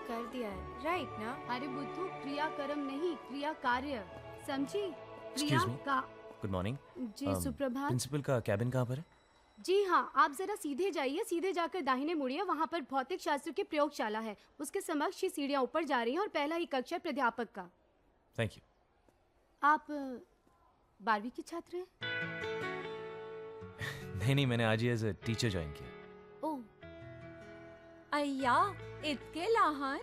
कर दिया है, राइट ना? अरे बुद्धू, क्रिया कर्म नहीं, क्रिया कार्य, समझी? क्रिया Excuse me. का। Good morning. जी सुप्रभात। प्रिंसिपल का कैबिन कहाँ पर है? जी हाँ, आप जरा सीधे जाइए, सीधे जाकर दाहिने मुड़िए, वहाँ पर भौतिक शास्त्र की प्रयोगशाला है। उसके समक्ष ही सीढ़ियाँ ऊपर जा रही हैं और पहला ही कक्ष है प्राध्यापक का। Thank you. आप 12वीं की छात्र हैं? नहीं, मैंने आज ही एज अ टीचर ज्वाइन किया। ओह, अय्या, इतके लहान?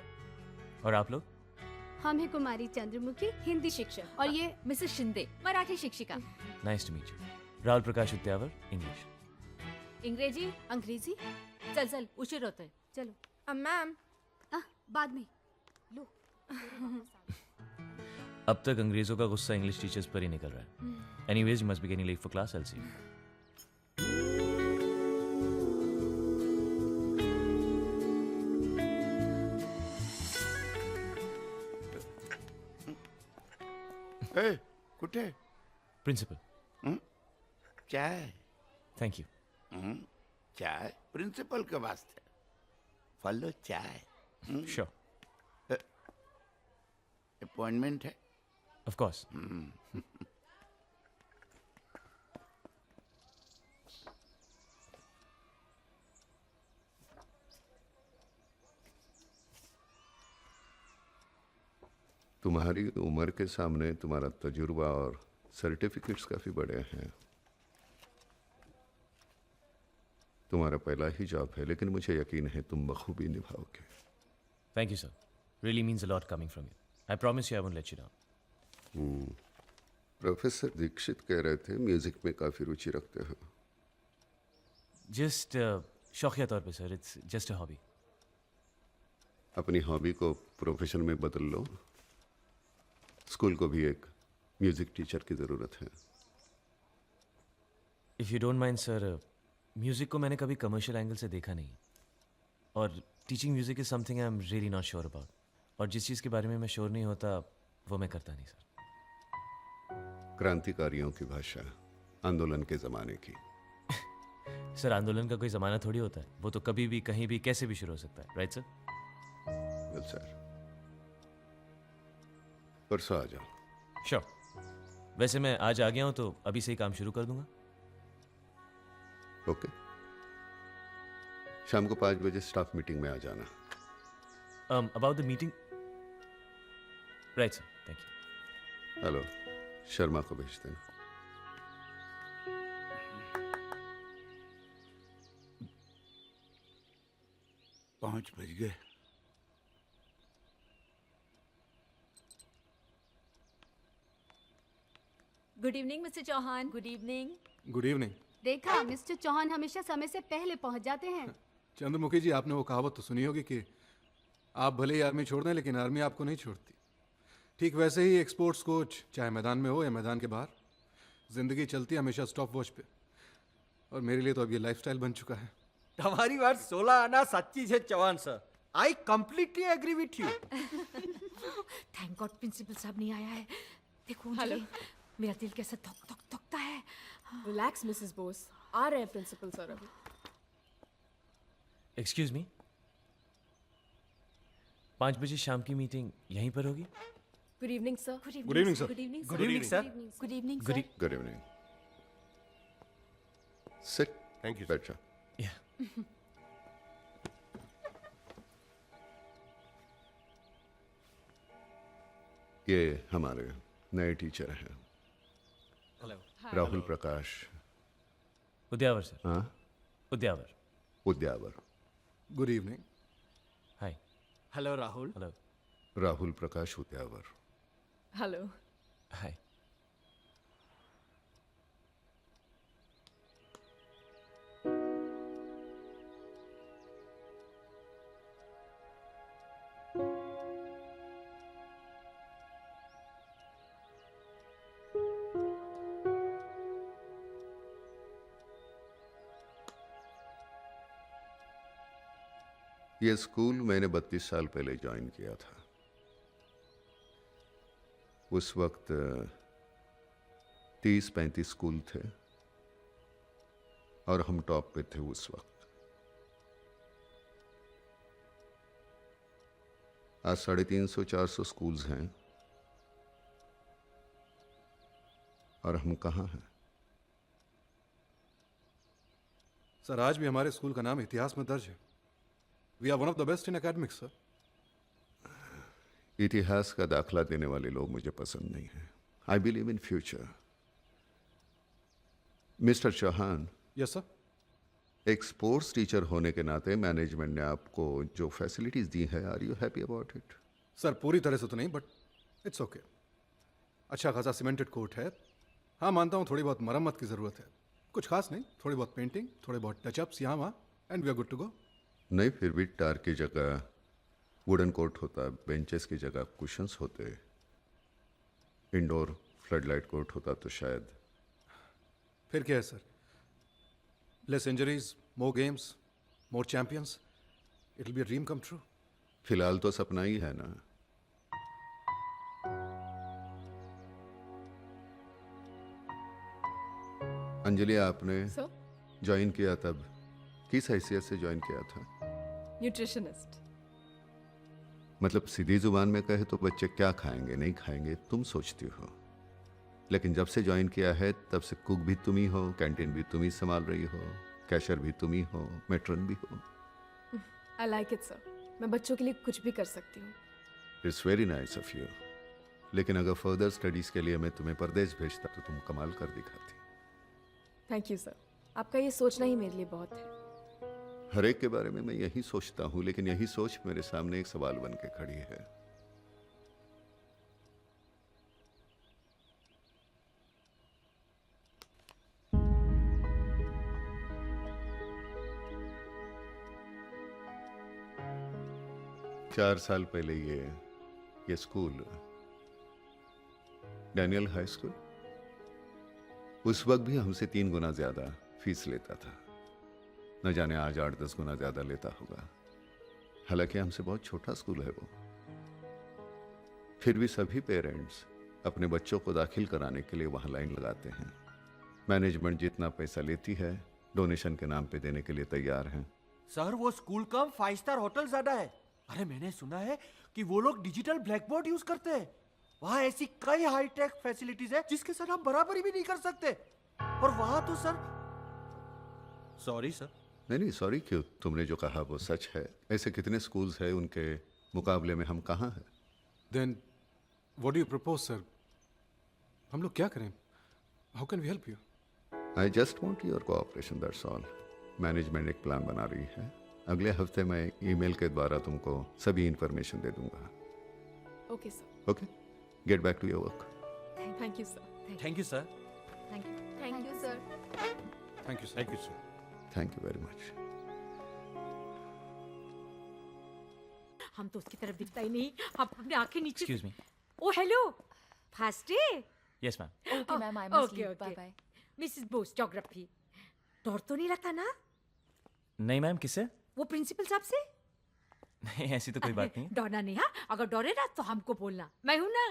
और आप लोग? हम हैं कुमारी चंद्रमुखी, हिंदी शिक्षक, और ये मिसेस शिंदे, मराठी शिक्षिका। Nice to meet you. Rahul Prakash Udyavar, English. इंग्रेजी? अंग्रेजी। चल चल, उशीर होतोय। चलो मैम, बाद में लो। अब तक अंग्रेजों का गुस्सा इंग्लिश टीचर्स पर ही निकल रहा है। Anyways you must be getting late for class, I will see you. ए, कुठे? प्रिंसिपल। चाय? Thank you. चाय प्रिंसिपल के वास्ते। फॉलो चाय। श्योर। अपॉइंटमेंट है? Of course. तुम्हारी उम्र के सामने तुम्हारा तजुर्बा और सर्टिफिकेट्स काफ़ी बड़े हैं। तुम्हारा पहला ही जॉब है, लेकिन मुझे यकीन है तुम बखूबी निभाओगे। Thank you sir. Really means a lot coming from you. I promise you I won't let you down. Professor Dikshit कह रहे थे म्यूजिक में काफ़ी रुचि रखते हो। जस्ट शौकिया तौर पे sir, it's just a hobby. अपनी हॉबी को प्रोफेशन में बदल लो। स्कूल को भी एक म्यूजिक टीचर की ज़रूरत है। If you don't mind sir, music को मैंने कभी कमर्शियल एंगल से देखा नहीं, और teaching music is something I am really not sure about. और जिस चीज़ के बारे में मैं श्योर नहीं होता वो मैं करता नहीं सर। क्रांतिकारियों की भाषा, आंदोलन के ज़माने की। सर आंदोलन का कोई ज़माना थोड़ी होता है, वो तो कभी भी कहीं भी कैसे भी शुरू हो सकता है, राइट सर? वेल सर, परसों आ जाओ। श्योर। वैसे मैं आज आ गया हूँ तो अभी से ही काम शुरू कर दूंगा। ओके। शाम को 5 बजे स्टाफ मीटिंग में आ जाना। About the meeting, right sir, thank you. Hello, Sharma को भेज देना। पहुंच बज गए। Good evening Mister Chauhan. Good evening. Good evening. देखा, मिस्टर चौहान हमेशा समय से पहले पहुंच जाते हैं। चंद्रमुखी जी, आपने वो कहावत तो सुनी होगी कि आप भले ही आर्मी छोड़ दें लेकिन आर्मी आपको नहीं छोड़ती। ठीक वैसे ही एक स्पोर्ट्स कोच, चाहे मैदान में हो या मैदान के बाहर, जिंदगी चलती है हमेशा स्टॉप वॉच पे। और मेरे लिए तो अब ये लाइफस्टाइल बन चुका है। તમારી વાત 16 આના સાચી છે Chauhan sir. I completely agree with you. Thank God principal साहब नहीं आया है। देखो हेलो, मेरा दिल कैसे धक धक धकता है। रिलैक्स मिसेस बोस, आ रहे हैं प्रिंसिपल सर अभी। एक्सक्यूज मी, 5 बजे शाम की मीटिंग यहीं पर होगी? Good evening sir. Good evening sir. Good evening Good evening, sir. Good evening good sir. Good evening. Sit. Thank you, sir. बैठ जाओ। या ये हमारे नए टीचर हैं, Hello. राहुल प्रकाश। उद्यावर सर। हाँ, Udyavar. Udyavar. Good evening. Hi. Hello, Rahul. Hello. Rahul Prakash Udyavar. Hello. Hi. ये school मैंने 32 साल पहले ज्वाइन किया था। उस वक्त 30-35 स्कूल थे और हम टॉप पे थे उस वक्त। आज 350-400 स्कूल्स हैं और हम कहाँ हैं? सर आज भी हमारे स्कूल का नाम इतिहास में दर्ज है. We are one of the best in academics sir. इतिहास का दाखला देने वाले लोग मुझे पसंद नहीं हैं. I believe in future. Mister Chauhan, yes sir. एक स्पोर्ट्स टीचर होने के नाते मैनेजमेंट ने आपको जो फैसिलिटीज दी है, are you happy about it? Sir पूरी तरह से तो नहीं, बट इट्स ओके. अच्छा खासा सीमेंटेड कोर्ट है. हाँ मानता हूँ थोड़ी बहुत मरम्मत की ज़रूरत है. कुछ खास नहीं, थोड़ी बहुत पेंटिंग, थोड़े बहुत टचअप्स यहाँ वहाँ, and we are good to go. नहीं, फिर भी टार की जगह वुडन कोर्ट होता, बेंचेस की जगह कुशंस होते, इंडोर फ्लडलाइट कोर्ट होता तो शायद. फिर क्या है sir? Less injuries, more games, more champions. It will be a dream come true. फिलहाल तो सपना ही है ना. अंजलि, आपने सर, ज्वाइन किया तब किस हैसियत से ज्वाइन किया था? न्यूट्रिशनिस्ट. मतलब सीधी जुबान में कहे तो बच्चे क्या खाएंगे नहीं खाएंगे तुम सोचती हो, लेकिन जब से ज्वाइन किया है तब से कुक भी तुम ही हो, कैंटीन भी तुम ही संभाल रही हो, कैशियर भी तुम ही हो, मेट्रन भी हो. I like it sir. मैं बच्चों के लिए कुछ भी कर सकती हूँ. It's very nice of you. लेकिन अगर फर्दर स्टडीज के लिए मैं तुम्हें परदेश भेजता तो तुम कमाल कर दिखाती. Thank you sir. आपका ये सोचना ही मेरे लिए बहुत है. हर एक के बारे में मैं यही सोचता हूँ, लेकिन यही सोच मेरे सामने एक सवाल बन के खड़ी है. चार साल पहले ये स्कूल, डैनियल हाई स्कूल, उस वक्त भी हमसे 3 गुना ज्यादा फीस लेता था. न जाने आज 8-10 गुना ज्यादा लेता होगा. हालांकि हमसे बहुत छोटा स्कूल है वो. फिर भी सभी पेरेंट्स अपने बच्चों को दाखिल कराने के लिए वहां लाइन लगाते हैं. मैनेजमेंट जितना पैसा लेती है डोनेशन के नाम पे देने के लिए तैयार हैं. सर वो स्कूल का 5 स्टार होटल ज्यादा है. अरे मैंने सुना है कि वो लोग डिजिटल ब्लैक बोर्ड यूज करते हैं. वहाँ ऐसी कई हाईटेक फैसिलिटीज है जिसके साथ हम बराबरी भी नहीं कर सकते. और वहां तो सर, सॉरी सर. नहीं सॉरी क्यों, तुमने जो कहा वो सच है. ऐसे कितने स्कूल्स हैं, उनके मुकाबले में हम कहाँ हैं. Then what do you propose sir? हम लोग क्या करें? How can we help you? I just want your cooperation, that's all. Management एक प्लान बना रही है. अगले हफ्ते मैं ईमेल के द्वारा तुमको सभी इंफॉर्मेशन दे दूंगा. Okay sir. Okay, get back to your work. Thank you sir. Thank you sir. Thank you. Thank you sir. Thank you sir. Thank you sir. Thank you very much. हम तो उसकी तरफ दिखता ही नहीं. हम अपने आंखें नीचे. Excuse me. Oh hello, first day. Yes ma'am. Okay, ma'am, I must okay, leave. okay. Bye-bye. Mrs Bose, geography. डर तो नहीं लगता ना नहीं मैम, किससे? वो प्रिंसिपल साहब से? नहीं ऐसी तो कोई बात नहीं. डरना नहीं. हाँ, अगर डरे ना तो हमको बोलना, मैं हूं ना.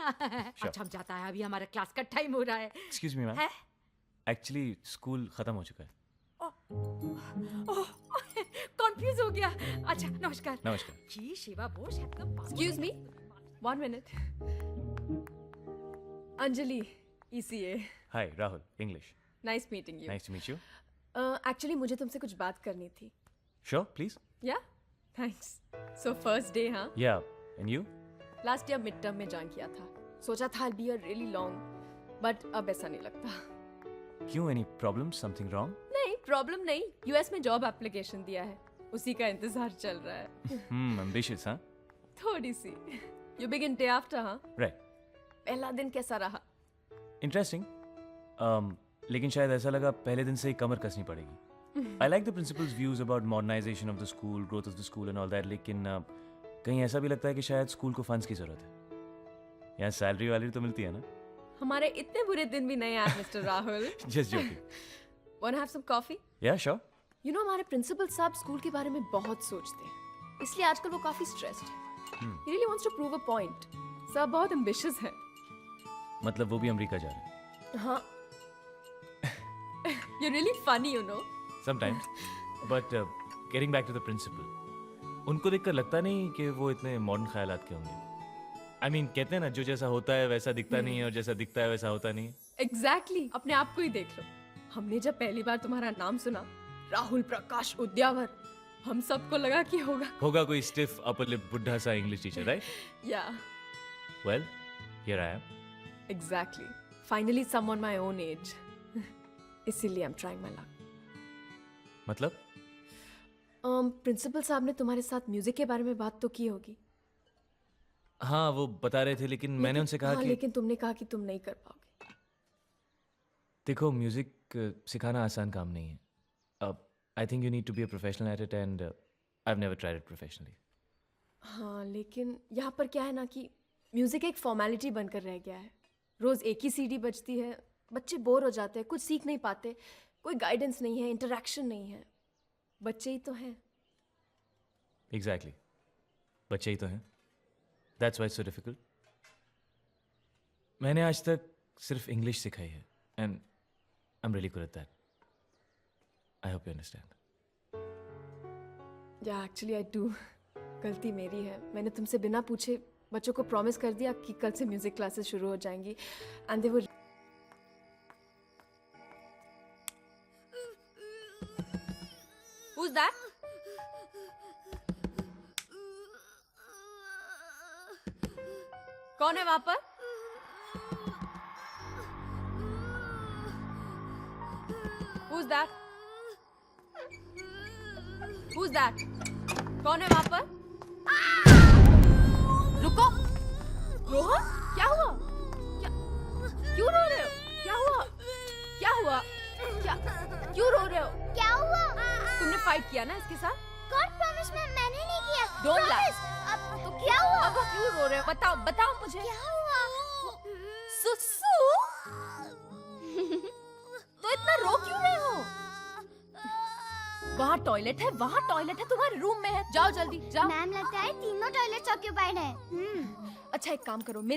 अच्छा हम जाता है, अभी हमारा क्लास का टाइम हो रहा है. एक्सक्यूज मी मैम, है? एक्चुअली स्कूल खत्म हो चुका है. कंफ्यूज हो गया. अच्छा नमस्कार. नमस्कार. जी शिवा बोस एकदम. Excuse me. 1 minute. Anjali, ECA. Hi Rahul, English. Nice meeting you. नाइस टू मीट यू. Actually मुझे तुमसे कुछ बात करनी थी. Sure please. Yeah? Thanks. So first day हाँ? Yeah and you? Last year mid term में ज्वाइन किया था. सोचा था I'll be a really long, but अब ऐसा नहीं लगता. क्यों, एनी प्रॉब्लम, समथिंग रॉन्ग? नहीं, प्रॉब्लम नहीं. US में जॉब एप्लीकेशन दिया है. उसी का इंतजार चल रहा है. एम्बिशियस हाँ? थोड़ी सी. You begin day after हाँ? राइट. पहला दिन कैसा रहा? इंटरेस्टिंग. लेकिन शायद ऐसा लगा पहले दिन से ही कमर कसनी पड़ेगी. I like the principal's views about modernisation of the school, growth of the school and all that, लेकिन कहीं ऐसा भी लगता है कि शायद स्कूल को फंड्स की जरूरत है. यहाँ सैलरी वाली तो मिलती है ना. हमारे इतने बुरे दिन भी नहीं आए mister Rahul. Just joking. Wanna have some coffee? या श्योर. You know हमारे प्रिंसिपल साहब स्कूल के बारे में बहुत सोचते हैं. इसलिए आजकल वो काफी स्ट्रेस्ड है. He really wants to prove a point. सब बहुत ambitious हैं. मतलब वो भी अमेरिका जा रहे हैं. हाँ. You're really funny, you know. Sometimes. But getting back to the principal, उनको देखकर लगता नहीं कि वो इतने मॉडर्न ख्यालात के होंगे। I mean, कहते हैं ना, जो जैसा होता है वैसा दिखता नहीं है और जैसा दिखता है वैसा होता नहीं है। एग्जैक्टली अपने आप को ही देख लो। हमने जब पहली बार तुम्हारा नाम सुना, राहुल प्रकाश उद्यावर, हम सबको लगा कि होगा कोई स्टिफ अपर लिप बुढ़ा सा इंग्लिश टीचर, राइट? या well, here I am. Exactly, finally someone my own age. इसीलिए I am trying my luck. मतलब? प्रिंसिपल साहब ने तुम्हारे साथ म्यूजिक के बारे में बात तो की होगी। हाँ, वो बता रहे थे, लेकिन मैंने उनसे कहा कि लेकिन तुमने कहा कि तुम नहीं कर पाओगे। देखो, म्यूजिक सिखाना आसान काम नहीं है। I think you need to be a professional at it and I have never tried it professionally. हाँ, लेकिन यहाँ पर क्या है ना कि म्यूजिक एक फॉर्मेलिटी बनकर रह गया है। रोज एक ही सीडी बजती है, बच्चे बोर हो जाते हैं, कुछ सीख नहीं पाते, कोई गाइडेंस नहीं है, इंटरेक्शन नहीं है। बच्चे ही तो हैं। एग्जैक्टली, बच्चे ही तो हैं। That's why it's so difficult. मैंने आज तक सिर्फ इंग्लिश सिखाई है and I am really good at that. I hope you understand. या एक्चुअली आई डू। गलती मेरी है, मैंने तुमसे बिना पूछे बच्चों को प्रॉमिस कर दिया कि कल से म्यूजिक क्लासेस शुरू हो जाएंगी and they were. Who's that? कौन है वहां पर? Who's that? Who's that? कौन है वहां पर? रुको। रोहन, क्या हुआ? क्यों रो रहे हो? क्या हुआ? क्या हुआ? क्यों रो रहे हो? क्या हुआ? तुमने फाइट किया ना इसके साथ? गॉड प्रॉमिस मैंने नहीं किया। Don't lie. अब तो क्या हुआ? अब क्यों रो रहे हो? बताओ मुझे। क्या हुआ? सुसु? तो इतना रो क्यों रहे हो? वहाँ टॉयलेट है, तुम्हारे रूम में है। जाओ जल्दी, जाओ। मैम लगता है तीनों टॉयलेट्स ऑक्यूपाइड है। अच्छा, एक काम करो,